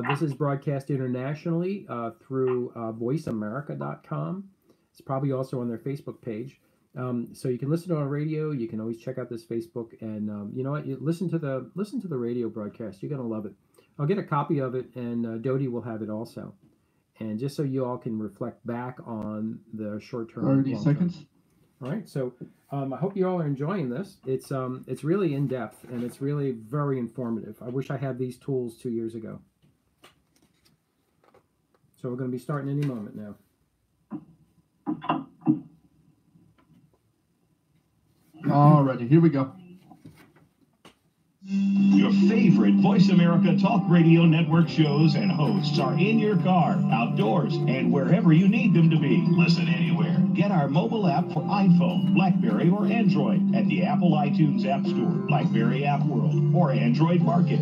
S2: This is broadcast internationally through voiceamerica.com. It's probably also on their Facebook page. So you can listen to it on radio. You can always check out this Facebook, and you know what? You listen to the radio broadcast. You're gonna love it. I'll get a copy of it, and Dodie will have it also. And just so you all can reflect back on the short-term.
S4: 30 seconds.
S2: All right. So I hope you all are enjoying this. It's really in-depth, and it's really very informative. I wish I had these tools 2 years ago. So we're going to be starting any moment now.
S4: Alrighty, here we go.
S1: Your favorite Voice America Talk Radio Network shows and hosts are in your car, outdoors, and wherever you need them to be. Listen anywhere. Get our mobile app for iPhone, BlackBerry, or Android at the Apple iTunes App Store, BlackBerry App World, or Android Market.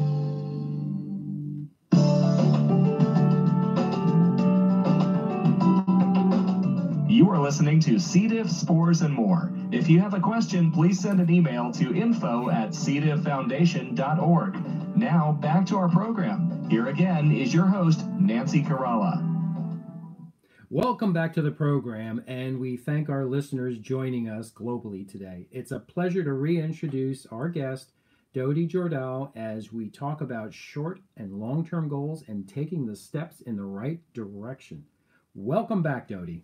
S1: You are listening to C. diff, spores, and more. If you have a question, please send an email to info@cdifffoundation.org. Now, back to our program. Here again is your host, Nancy Caralla.
S2: Welcome back to the program, and we thank our listeners joining us globally today. It's a pleasure to reintroduce our guest, Dodie Jordal, as we talk about short and long term goals and taking the steps in the right direction. Welcome back, Dodie.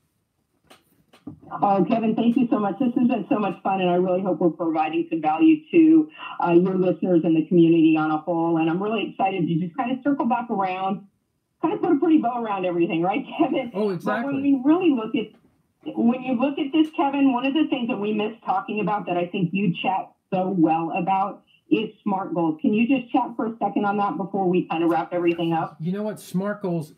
S3: Oh, Kevin, thank you so much. This has been so much fun, and I really hope we're providing some value to your listeners and the community on a whole. And I'm really excited to just kind of circle back around, kind of put a pretty bow around everything, right, Kevin?
S2: Oh, exactly.
S3: But when we really when you look at this, Kevin, one of the things that we missed talking about that I think you chat so well about is SMART goals. Can you just chat for a second on that before we kind of wrap everything up?
S2: You know what? SMART goals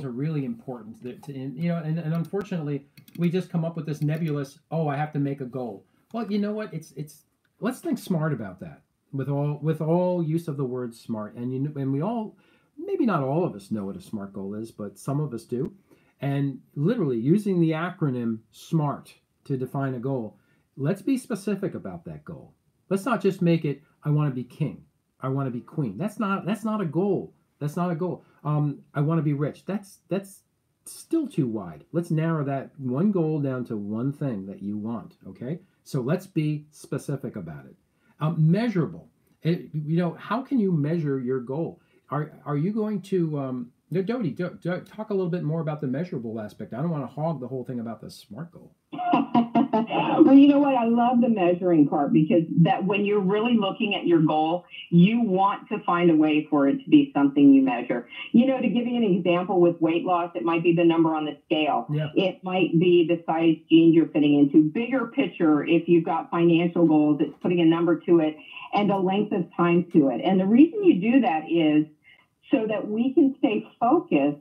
S2: are really important. And unfortunately, we just come up with this nebulous, oh, I have to make a goal. Well, you know what? It's let's think smart about that with all use of the word smart. And we all, maybe not all of us know what a SMART goal is, but some of us do. And literally using the acronym SMART to define a goal, let's be specific about that goal. Let's not just make it, I want to be king. I want to be queen. That's not a goal. That's not a goal. I want to be rich. That's still too wide. Let's narrow that one goal down to one thing that you want. Okay. So let's be specific about it. Measurable. How can you measure your goal? Are you going to, Dodie, talk a little bit more about the measurable aspect. I don't want to hog the whole thing about the SMART goal.
S3: Well, you know what? I love the measuring part because that when you're really looking at your goal, you want to find a way for it to be something you measure. To give you an example with weight loss, it might be the number on the scale.
S2: Yeah.
S3: It might be the size jeans you're fitting into. Bigger picture, if you've got financial goals, it's putting a number to it and a length of time to it. And the reason you do that is so that we can stay focused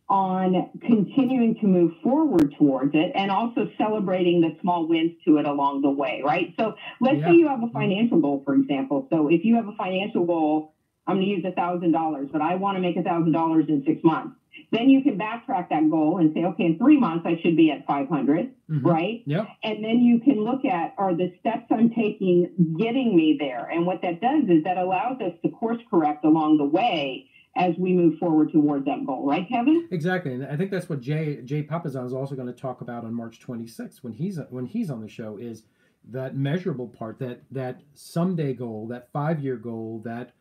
S3: on continuing to move forward towards it and also celebrating the small wins to it along the way, right? So let's say you have a financial goal, for example. So if you have a financial goal, I'm going to use $1,000, but I want to make $1,000 in 6 months. Then you can backtrack that goal and say, okay, in 3 months, I should be at 500, right?
S2: Yep.
S3: And then you can look at, are the steps I'm taking getting me there? And what that does is that allows us to course correct along the way as we move forward towards that goal, right, Kevin?
S2: Exactly, and I think that's what Jay Papazan is also going to talk about on March 26th when he's on the show, is that measurable part, that someday goal, that 5-year goal, that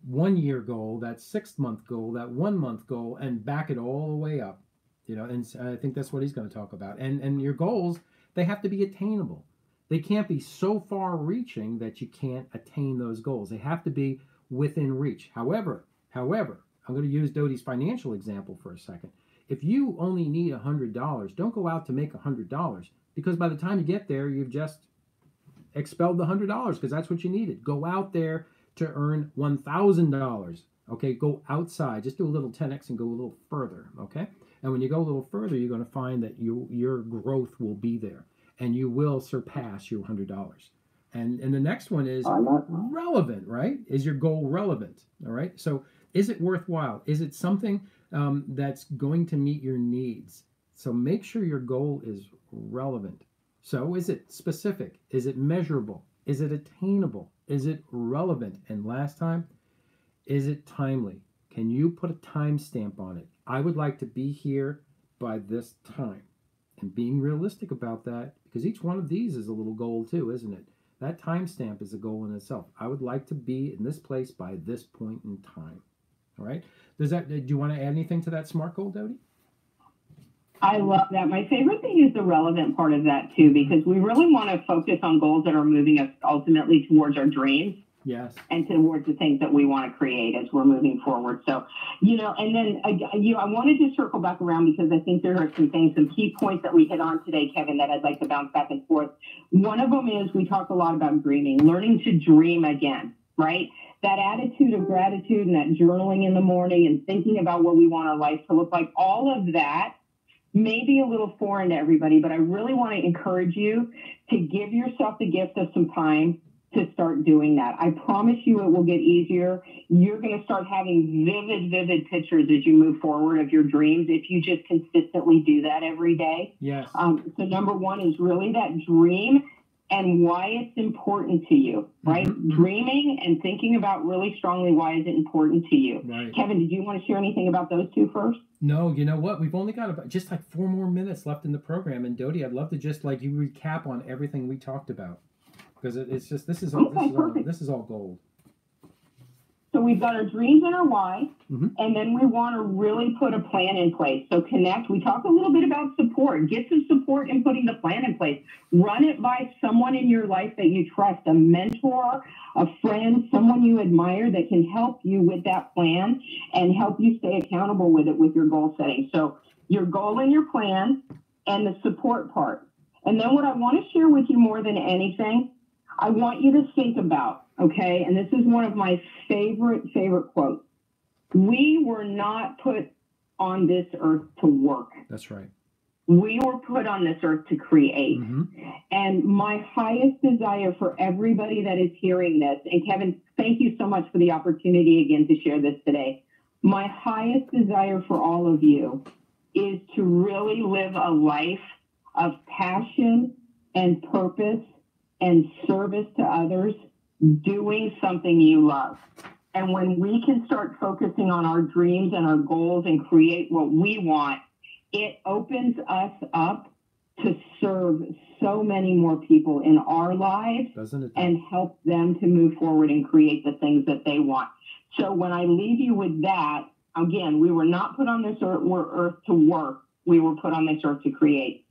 S2: 1-year goal, that 6-month goal, that 1-month goal, and back it all the way up. And I think that's what he's going to talk about. And your goals, they have to be attainable. They can't be so far reaching that you can't attain those goals. They have to be within reach. However, I'm going to use Dodie's financial example for a second. If you only need $100, don't go out to make $100 because by the time you get there, you've just expelled the $100 because that's what you needed. Go out there to earn $1,000. Okay, go outside. Just do a little 10x and go a little further. Okay, and when you go a little further, you're going to find that your growth will be there and you will surpass your $100. And the next one is relevant, right? Is your goal relevant? All right. So is it worthwhile? Is it something that's going to meet your needs? So make sure your goal is relevant. So is it specific? Is it measurable? Is it attainable? Is it relevant? And last time, is it timely? Can you put a timestamp on it? I would like to be here by this time. And being realistic about that, because each one of these is a little goal too, isn't it? That timestamp is a goal in itself. I would like to be in this place by this point in time. All right. Do you want to add anything to that SMART goal, Dodie?
S3: I love that. My favorite thing is the relevant part of that too, because we really want to focus on goals that are moving us ultimately towards our dreams.
S2: Yes.
S3: And towards the things that we want to create as we're moving forward. So, and then, I wanted to circle back around because I think there are some key points that we hit on today, Kevin, that I'd like to bounce back and forth. One of them is we talk a lot about dreaming, learning to dream again, right? That attitude of gratitude and that journaling in the morning and thinking about what we want our life to look like, all of that may be a little foreign to everybody, but I really want to encourage you to give yourself the gift of some time to start doing that. I promise you it will get easier. You're going to start having vivid pictures as you move forward of your dreams if you just consistently do that every day.
S2: Yes.
S3: So number one is really that dream and why it's important to you, right?
S2: Mm-hmm.
S3: Dreaming and thinking about really strongly why is it important to you.
S2: Right.
S3: Kevin, did you want to share anything about those two first?
S2: No, you know what? We've only got about just like 4 more minutes left in the program. And Dodie, I'd love to just like you recap on everything we talked about. Because it's just, this is all gold.
S3: So we've got our dreams and our why,
S2: Mm-hmm.
S3: and then we want to really put a plan in place. So connect. We talk a little bit about support. Get some support in putting the plan in place. Run it by someone in your life that you trust, a mentor, a friend, someone you admire that can help you with that plan and help you stay accountable with it with your goal setting. So your goal and your plan and the support part. And then what I want to share with you more than anything, I want you to think about, okay, and this is one of my favorite quotes. We were not put on this earth to work.
S2: That's right.
S3: We were put on this earth to create.
S2: Mm-hmm.
S3: And my highest desire for everybody that is hearing this, and Kevin, thank you so much for the opportunity again to share this today. My highest desire for all of you is to really live a life of passion and purpose and service to others, doing something you love. And when we can start focusing on our dreams and our goals and create what we want, it opens us up to serve so many more people in our lives,
S2: doesn't it?
S3: And help them to move forward and create the things that they want. So when I leave you with that, again, we were not put on this earth to work. We were put on this earth to create.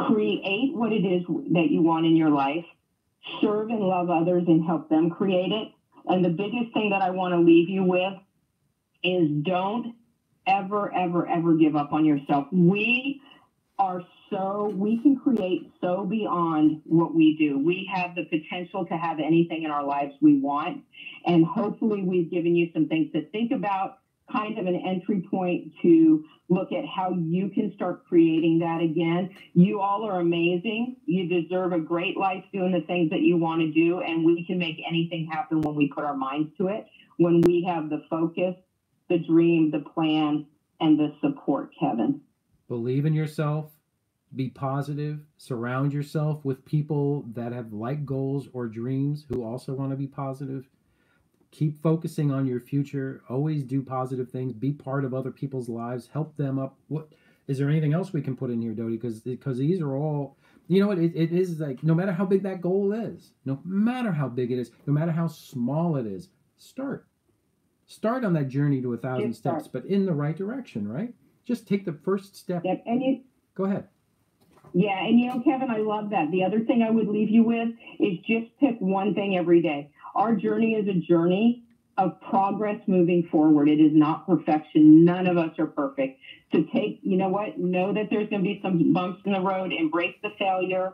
S3: Create what it is that you want in your life, serve and love others and help them create it. And the biggest thing that I want to leave you with is don't ever, ever, ever give up on yourself. We can create so beyond what we do. We have the potential to have anything in our lives we want. And hopefully we've given you some things to think about, kind of an entry point to look at how you can start creating that again. You all are amazing. You deserve a great life doing the things that you want to do, and we can make anything happen when we put our minds to it, when we have the focus, the dream, the plan, and the support, Kevin.
S2: Believe in yourself, be positive, surround yourself with people that have like goals or dreams who also want to be positive. Keep focusing on your future. Always do positive things. Be part of other people's lives. Help them up. What is there anything else we can put in here, Dodie? Because these are all, you know what? It is like no matter how big that goal is, no matter how big it is, no matter how small it is, start on that journey to 1,000 steps, but in the right direction, right? Just take the first step.
S3: Yep. And
S2: go ahead.
S3: Yeah, and you know, Kevin, I love that. The other thing I would leave you with is just pick one thing every day. Our journey is a journey of progress moving forward. It is not perfection. None of us are perfect. So know that there's going to be some bumps in the road, embrace the failure,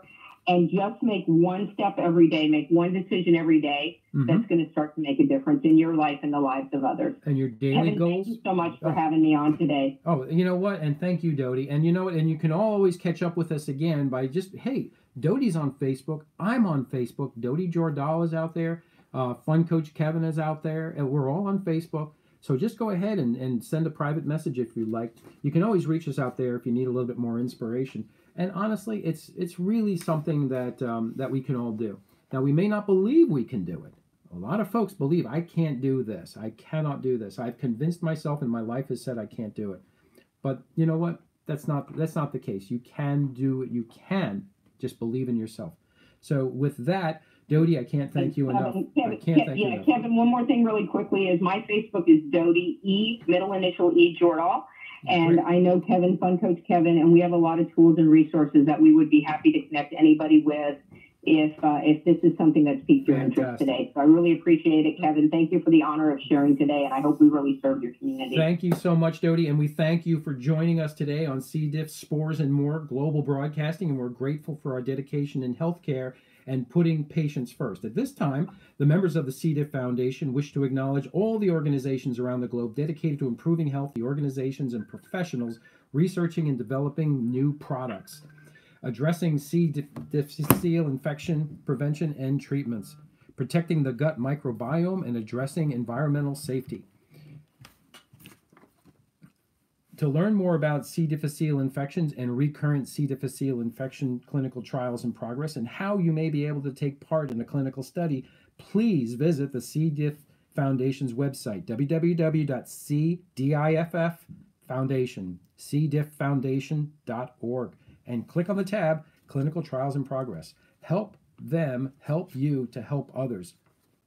S3: and just make one step every day, make one decision every day that's going to start to make a difference in your life and the lives of others.
S2: And your daily
S3: Kevin,
S2: goals.
S3: Thank you so much for having me on today.
S2: Oh, you know what? And thank you, Dodie. And you know what? And you can always catch up with us again by just, hey, Dodie's on Facebook. I'm on Facebook. Dodie Jordal is out there. Fun Coach Kevin is out there. And we're all on Facebook. So just go ahead and send a private message if you'd like. You can always reach us out there if you need a little bit more inspiration. And honestly, it's really something that we can all do. Now, we may not believe we can do it. A lot of folks believe I can't do this. I cannot do this. I've convinced myself and my life has said I can't do it. But you know what? That's not the case. You can do it. You can. Just believe in yourself. So with that, Dodie, I can't thank you enough. I can't thank you enough.
S3: Kevin, one more thing really quickly is my Facebook is Dodie E, middle initial E, Jordal. And great. I know Kevin, Fun Coach Kevin, and we have a lot of tools and resources that we would be happy to connect anybody with if this is something that's piqued your interest today. So I really appreciate it, Kevin. Thank you for the honor of sharing today, and I hope we really served your community.
S2: Thank you so much, Dodie, and we thank you for joining us today on C. diff, Spores, and More Global Broadcasting, and we're grateful for our dedication in healthcare and putting patients first. At this time, the members of the C. diff Foundation wish to acknowledge all the organizations around the globe dedicated to improving health, the organizations and professionals researching and developing new products, addressing C. difficile infection prevention and treatments, protecting the gut microbiome, and addressing environmental safety. To learn more about C. difficile infections and recurrent C. difficile infection clinical trials in progress and how you may be able to take part in a clinical study, please visit the C. diff Foundation's website, cdifffoundation.org, and click on the tab Clinical Trials in Progress. Help them help you to help others.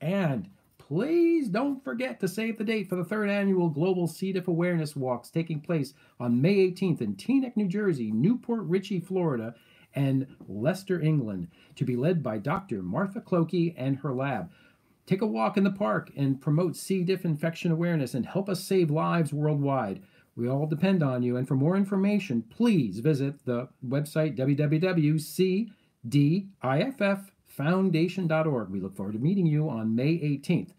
S2: And please don't forget to save the date for the 3rd annual Global C. diff Awareness Walks taking place on May 18th in Teaneck, New Jersey, Newport Richey, Florida, and Leicester, England, to be led by Dr. Martha Clokey and her lab. Take a walk in the park and promote C. diff infection awareness and help us save lives worldwide. We all depend on you, and for more information, please visit the website www.cdifffoundation.org. We look forward to meeting you on May 18th.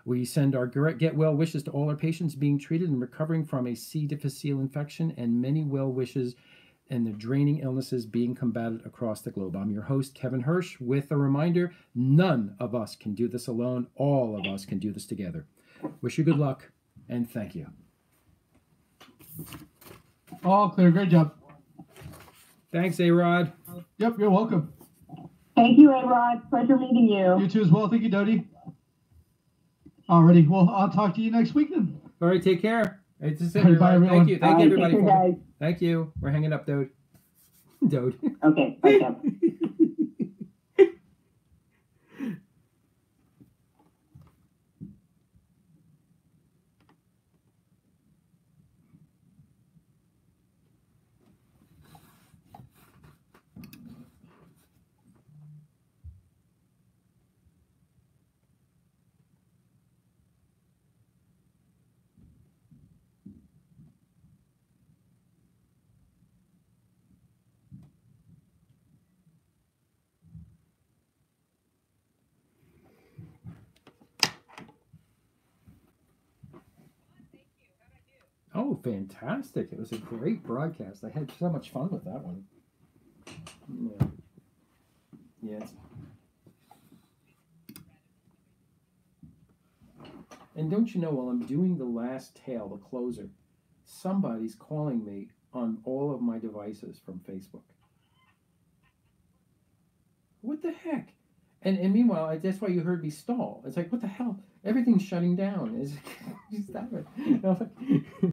S2: We send our get well wishes to all our patients being treated and recovering from a C. difficile infection, and many well wishes and the draining illnesses being combated across the globe. I'm your host, Kevin Hersh, with a reminder, none of us can do this alone. All of us can do this together. Wish you good luck, and thank you.
S4: All clear. Great job.
S2: Thanks, A-Rod.
S4: Yep, you're welcome.
S3: Thank you, A-Rod. Pleasure meeting you.
S4: You too as well. Thank you, Dodie. Alrighty. Well, I'll talk to you next week then.
S2: All right, take care. It's just
S4: Bye, everyone.
S2: Thank you. Thank you, everybody.
S3: Take care, guys.
S2: Thank you. We're hanging up, Dode. Dode.
S3: Okay, bye, Kev.
S2: Oh, fantastic. It was a great broadcast. I had so much fun with that one. Yeah. Yes. And don't you know, while I'm doing the last tale, the closer, somebody's calling me on all of my devices from Facebook. What the heck? And meanwhile, that's why you heard me stall. It's like, what the hell? Everything's shutting down. Stop it.